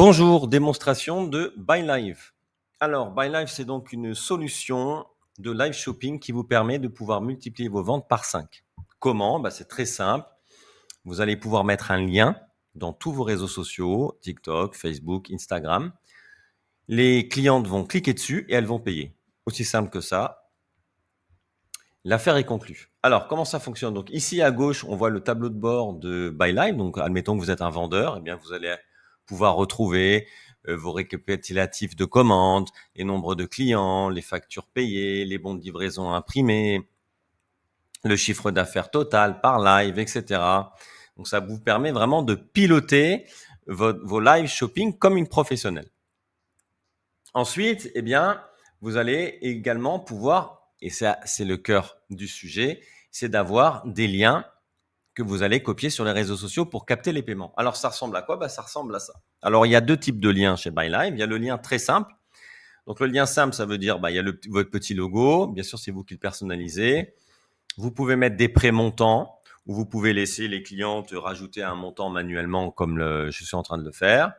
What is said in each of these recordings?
Bonjour, démonstration de BuyLive. Alors, BuyLive, c'est donc une solution de live shopping qui vous permet de pouvoir multiplier vos ventes par 5. Comment? C'est très simple. Vous allez pouvoir mettre un lien dans tous vos réseaux sociaux, TikTok, Facebook, Instagram. Les clientes vont cliquer dessus et elles vont payer. Aussi simple que ça. L'affaire est conclue. Alors, comment ça fonctionne? Donc, ici à gauche, on voit le tableau de bord de BuyLive. Donc, admettons que vous êtes un vendeur, eh bien, vous allez pouvoir retrouver vos récapitulatifs de commandes, les nombres de clients, les factures payées, les bons de livraison imprimés, le chiffre d'affaires total par live, etc. Donc, ça vous permet vraiment de piloter vos live shopping comme une professionnelle. Ensuite, eh bien, vous allez également pouvoir, et ça, c'est le cœur du sujet, c'est d'avoir des liens que vous allez copier sur les réseaux sociaux pour capter les paiements. Alors, ça ressemble à quoi? Ça ressemble à ça. Alors, il y a deux types de liens chez BuyLive. Il y a le lien très simple. Donc, le lien simple, ça veut dire, il y a votre petit logo. Bien sûr, c'est vous qui le personnalisez. Vous pouvez mettre des pré-montants ou vous pouvez laisser les clientes rajouter un montant manuellement comme je suis en train de le faire.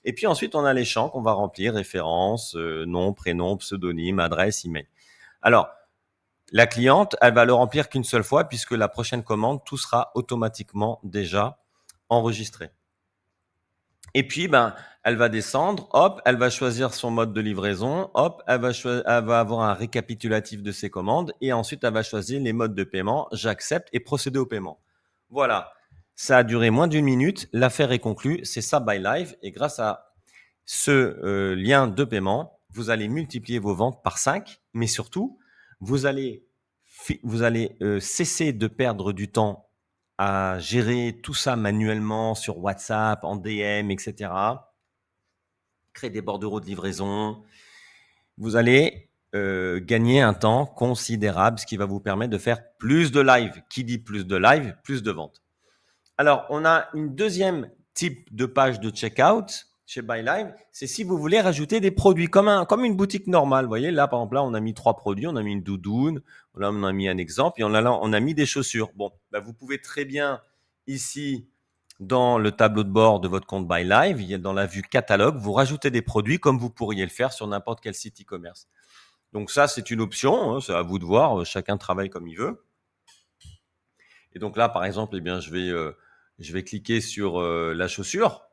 Et puis ensuite, on a les champs qu'on va remplir, référence, nom, prénom, pseudonyme, adresse, email. Alors, la cliente, elle va le remplir qu'une seule fois puisque la prochaine commande, tout sera automatiquement déjà enregistré. Et puis, elle va descendre, hop, elle va choisir son mode de livraison, hop, elle va avoir un récapitulatif de ses commandes et ensuite, elle va choisir les modes de paiement, j'accepte et procéder au paiement. Voilà, ça a duré moins d'une minute, l'affaire est conclue, c'est ça BuyLive et grâce à ce lien de paiement, vous allez multiplier vos ventes par 5, mais surtout, vous allez cesser de perdre du temps à gérer tout ça manuellement sur WhatsApp, en DM, etc. Créer des bordereaux de livraison. Vous allez gagner un temps considérable, ce qui va vous permettre de faire plus de live. Qui dit plus de live, plus de ventes. Alors, on a une deuxième type de page de checkout chez BuyLive, c'est si vous voulez rajouter des produits comme une boutique normale. Vous voyez, là, par exemple, là, on a mis 3 produits. On a mis une doudoune, là, on a mis un exemple et on a mis des chaussures. Bon, vous pouvez très bien, ici, dans le tableau de bord de votre compte BuyLive, il y a dans la vue catalogue, vous rajoutez des produits comme vous pourriez le faire sur n'importe quel site e-commerce. Donc ça, c'est une option, hein, c'est à vous de voir, chacun travaille comme il veut. Et donc là, par exemple, eh bien, je vais cliquer sur la chaussure.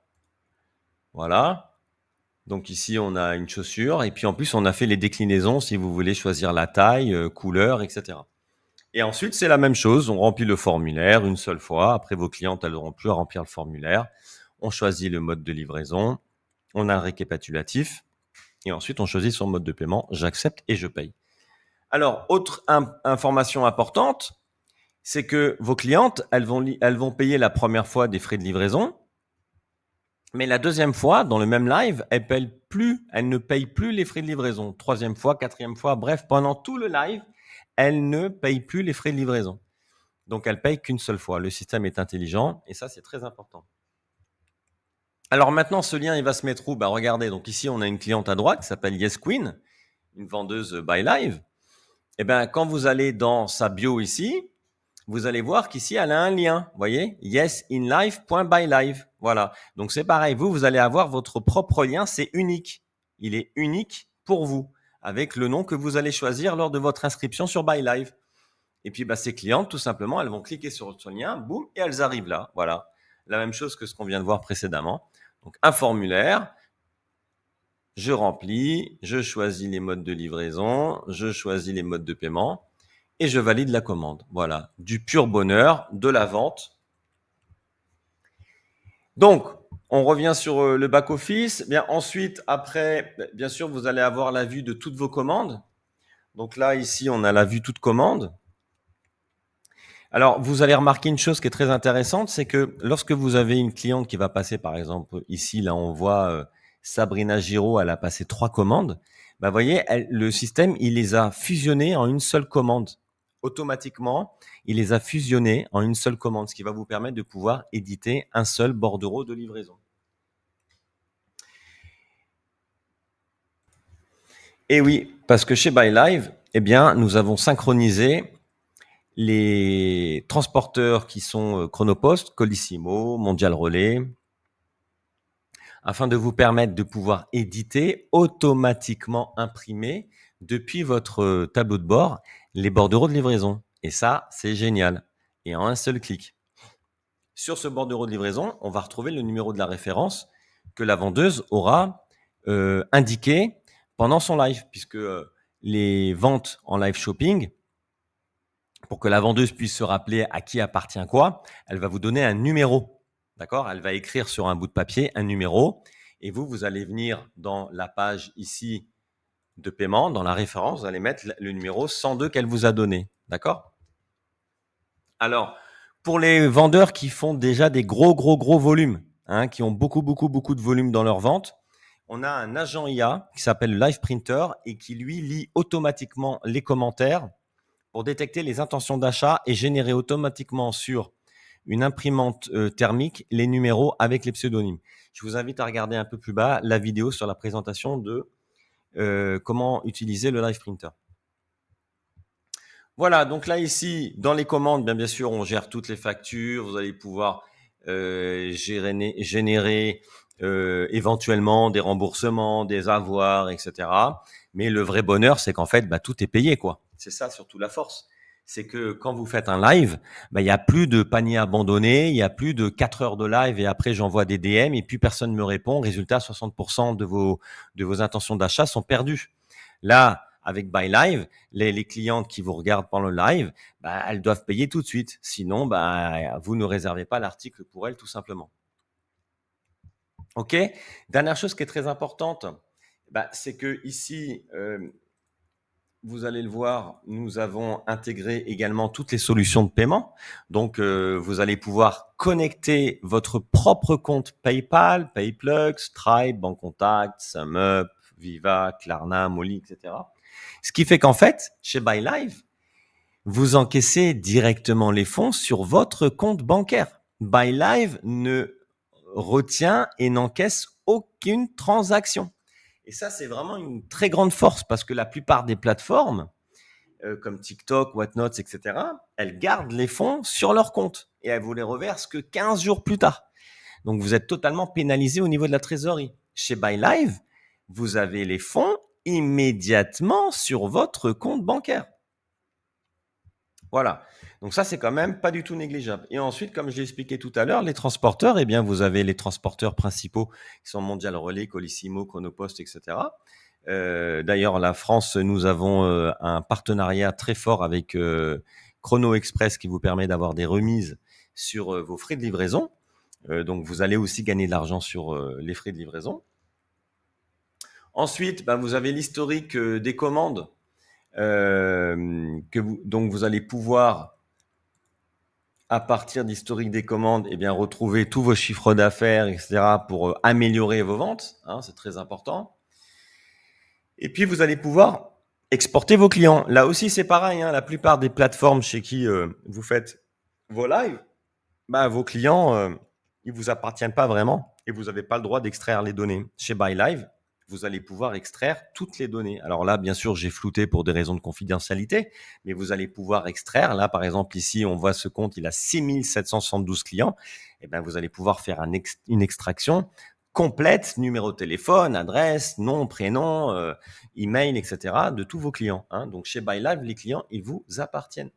Voilà. Donc ici, on a une chaussure. Et puis en plus, on a fait les déclinaisons si vous voulez choisir la taille, couleur, etc. Et ensuite, c'est la même chose. On remplit le formulaire une seule fois. Après, vos clientes, elles n'auront plus à remplir le formulaire. On choisit le mode de livraison. On a un récapitulatif. Et ensuite, on choisit son mode de paiement. J'accepte et je paye. Alors, autre information importante, c'est que vos clientes, elles vont payer la première fois des frais de livraison. Mais la deuxième fois, dans le même live, elle ne paye plus les frais de livraison. Troisième fois, quatrième fois, bref, pendant tout le live, elle ne paye plus les frais de livraison. Donc, elle paye qu'une seule fois. Le système est intelligent et ça, c'est très important. Alors maintenant, ce lien, il va se mettre où? Regardez, donc ici, on a une cliente à droite qui s'appelle YesQueen, une vendeuse BuyLive. Et quand vous allez dans sa bio ici, vous allez voir qu'ici, elle a un lien. Vous voyez, yesinlife.bylive. Voilà. Donc, c'est pareil. Vous allez avoir votre propre lien. C'est unique. Il est unique pour vous avec le nom que vous allez choisir lors de votre inscription sur BuyLive. Et puis, ces clientes, tout simplement, elles vont cliquer sur ce lien, boum, et elles arrivent là. Voilà. La même chose que ce qu'on vient de voir précédemment. Donc, un formulaire. Je remplis, je choisis les modes de livraison, je choisis les modes de paiement et je valide la commande. Voilà, du pur bonheur, de la vente. Donc, on revient sur le back-office. Bien, ensuite, après, bien sûr, vous allez avoir la vue de toutes vos commandes. Donc là, ici, on a la vue toute commande. Alors, vous allez remarquer une chose qui est très intéressante, c'est que lorsque vous avez une cliente qui va passer, par exemple, ici, là, on voit Sabrina Giraud, elle a passé 3 commandes. Vous voyez, le système, il les a fusionnés en une seule commande. Automatiquement, il les a fusionnés en une seule commande, ce qui va vous permettre de pouvoir éditer un seul bordereau de livraison. Et oui, parce que chez BuyLive, eh bien, nous avons synchronisé les transporteurs qui sont Chronopost, Colissimo, Mondial Relais, afin de vous permettre de pouvoir éditer, automatiquement imprimer depuis votre tableau de bord les bordereaux de livraison. Et ça, c'est génial. Et en un seul clic. Sur ce bordereau de livraison, on va retrouver le numéro de la référence que la vendeuse aura indiqué pendant son live, puisque les ventes en live shopping, pour que la vendeuse puisse se rappeler à qui appartient quoi, elle va vous donner un numéro. D'accord? Elle va écrire sur un bout de papier un numéro et vous allez venir dans la page ici de paiement, dans la référence, vous allez mettre le numéro 102 qu'elle vous a donné. D'accord? Alors, pour les vendeurs qui font déjà des gros volumes, qui ont beaucoup de volume dans leur vente, on a un agent IA qui s'appelle Live Printer et qui lui lit automatiquement les commentaires pour détecter les intentions d'achat et générer automatiquement sur une imprimante thermique les numéros avec les pseudonymes. Je vous invite à regarder un peu plus bas la vidéo sur la présentation de comment utiliser le Live Printer. Voilà, donc là ici, dans les commandes, bien sûr, on gère toutes les factures. Vous allez pouvoir générer éventuellement des remboursements, des avoirs, etc. Mais le vrai bonheur, c'est qu'en fait, tout est payé, quoi. C'est ça surtout la force. C'est que quand vous faites un live, il n'y a plus de panier abandonné, il n'y a plus de 4 heures de live et après j'envoie des DM et puis personne ne me répond. Résultat, 60% de vos intentions d'achat sont perdues. Là, avec Buy Live, les clientes qui vous regardent pendant le live, elles doivent payer tout de suite. Sinon, vous ne réservez pas l'article pour elles, tout simplement. OK. Dernière chose qui est très importante, c'est que ici, vous allez le voir, nous avons intégré également toutes les solutions de paiement. Donc, vous allez pouvoir connecter votre propre compte PayPal, PayPlug, Stripe, Bancontact, SumUp, Viva, Klarna, Molly, etc. Ce qui fait qu'en fait, chez BuyLive, vous encaissez directement les fonds sur votre compte bancaire. BuyLive ne retient et n'encaisse aucune transaction. Et ça, c'est vraiment une très grande force parce que la plupart des plateformes, comme TikTok, Whatnot, etc., elles gardent les fonds sur leur compte et elles vous les reversent que 15 jours plus tard. Donc, vous êtes totalement pénalisé au niveau de la trésorerie. Chez BuyLive, vous avez les fonds immédiatement sur votre compte bancaire. Voilà. Donc ça, c'est quand même pas du tout négligeable. Et ensuite, comme je l'ai expliqué tout à l'heure, les transporteurs, eh bien, vous avez les transporteurs principaux qui sont Mondial Relais, Colissimo, Chronopost, etc. D'ailleurs, la France, nous avons un partenariat très fort avec Chrono Express qui vous permet d'avoir des remises sur vos frais de livraison. Donc, vous allez aussi gagner de l'argent sur les frais de livraison. Ensuite, vous avez l'historique des commandes donc vous allez pouvoir, à partir d'historique des commandes, retrouver tous vos chiffres d'affaires, etc. pour améliorer vos ventes. C'est très important. Et puis, vous allez pouvoir exporter vos clients. Là aussi, c'est pareil. La plupart des plateformes chez qui vous faites vos lives, vos clients, ils vous appartiennent pas vraiment et vous n'avez pas le droit d'extraire les données. Chez BuyLive, vous allez pouvoir extraire toutes les données. Alors là, bien sûr, j'ai flouté pour des raisons de confidentialité, mais vous allez pouvoir extraire. Là, par exemple, ici, on voit ce compte, il a 6772 clients. Vous allez pouvoir faire une extraction complète, numéro de téléphone, adresse, nom, prénom, email, etc. de tous vos clients. Donc, chez BuyLive, les clients, ils vous appartiennent.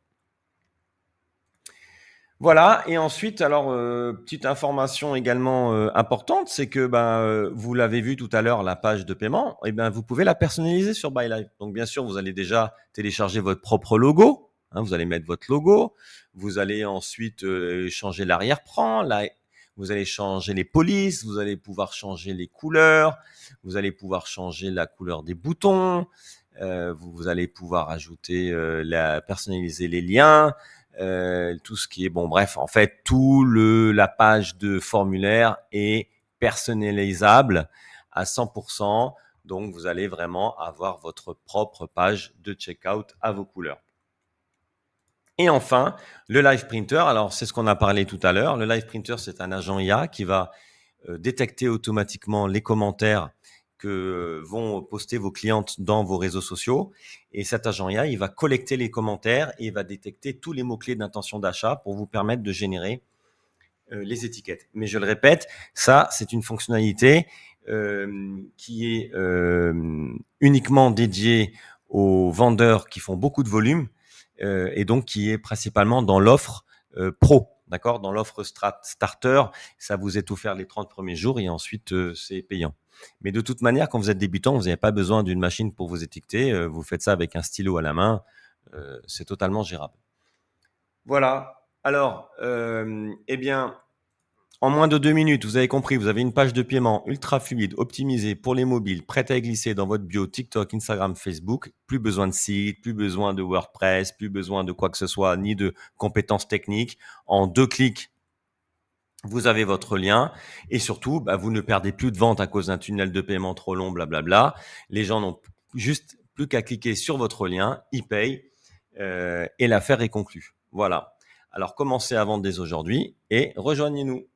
Voilà, et ensuite, alors, petite information également importante, c'est que vous l'avez vu tout à l'heure, la page de paiement, vous pouvez la personnaliser sur BuyLive. Donc, bien sûr, vous allez déjà télécharger votre propre logo, vous allez mettre votre logo, vous allez ensuite changer l'arrière-plan, vous allez changer les polices, vous allez pouvoir changer les couleurs, vous allez pouvoir changer la couleur des boutons, vous allez pouvoir ajouter, personnaliser les liens, tout ce qui est bref, en fait, la page de formulaire est personnalisable à 100%. Donc, vous allez vraiment avoir votre propre page de checkout à vos couleurs. Et enfin, le Live Printer. Alors, c'est ce qu'on a parlé tout à l'heure. Le Live Printer, c'est un agent IA qui va détecter automatiquement les commentaires que vont poster vos clientes dans vos réseaux sociaux. Et cet agent IA, il va collecter les commentaires et il va détecter tous les mots-clés d'intention d'achat pour vous permettre de générer les étiquettes. Mais je le répète, ça, c'est une fonctionnalité qui est uniquement dédiée aux vendeurs qui font beaucoup de volume et donc qui est principalement dans l'offre pro. D'accord. Dans l'offre starter, ça vous est offert les 30 premiers jours et ensuite c'est payant. Mais de toute manière, quand vous êtes débutant, vous n'avez pas besoin d'une machine pour vous étiqueter. Vous faites ça avec un stylo à la main. C'est totalement gérable. Voilà. Alors, eh bien, en moins de 2 minutes, vous avez compris, vous avez une page de paiement ultra fluide, optimisée pour les mobiles, prête à glisser dans votre bio TikTok, Instagram, Facebook. Plus besoin de site, plus besoin de WordPress, plus besoin de quoi que ce soit, ni de compétences techniques. En 2 clics, vous avez votre lien et surtout, vous ne perdez plus de vente à cause d'un tunnel de paiement trop long, blablabla. Les gens n'ont juste plus qu'à cliquer sur votre lien, ils payent et l'affaire est conclue. Voilà. Alors commencez à vendre dès aujourd'hui et rejoignez-nous.